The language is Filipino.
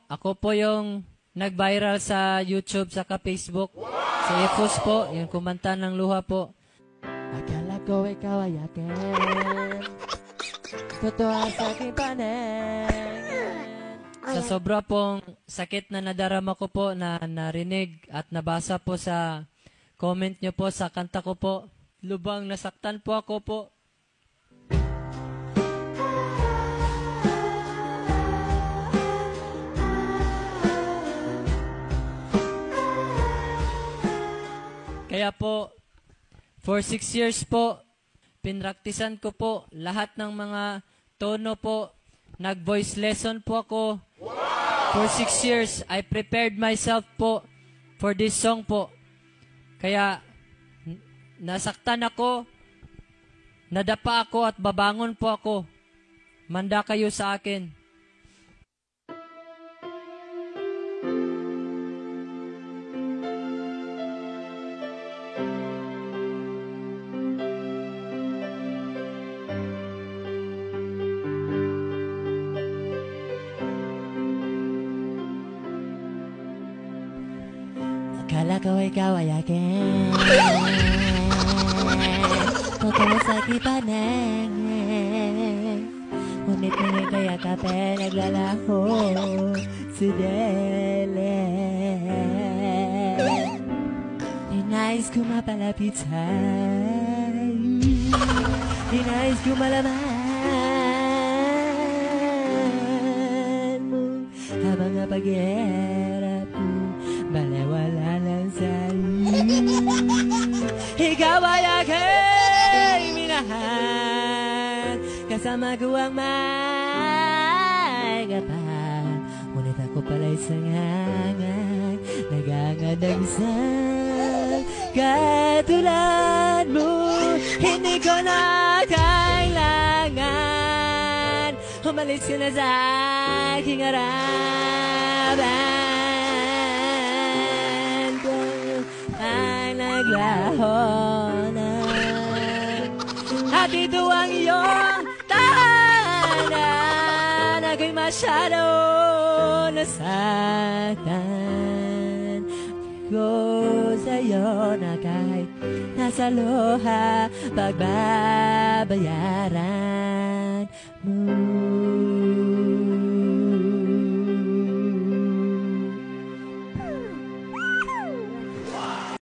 Ako po yung nag-viral sa YouTube saka Facebook. Si Efus po, yung kumanta ng luha po. Akala ko ikaw ay akin, totoo sa aking paningin. Sa sobra pong sakit na nadarama ko po, na narinig at nabasa po sa comment nyo po sa kanta ko po, lubang nasaktan po ako po. Kaya po, for 6 years po, pinraktisan ko po lahat ng mga tono po. Nag-voice lesson po ako. For 6 years, I prepared myself po for this song po. Kaya, nasaktan ako, nadapa ako at babangon po ako. Manda kayo sa akin. Akala ko ikaw ay akin, totoo sa aking paningin. Ngunit ngayon kaya kape naglalaho sa dilim. Dinais ko mapalapit sa'yo, dinais ko malaman mo habang napag-hirap ko, balewala lang sa'yo. Ikaw ay aking minahal, kasama ko ang may kapal. Ngunit ako pala'y sangangan, nagangadagsal. Katulad mo, hindi ko na kailangan. Umalis ka na sa aking harapan ko ay naglaho na. At ito ang iyong tahanan, ako'y masyado nasaktan ko sa'yo na kahit nasa luha pagbabayaran mo.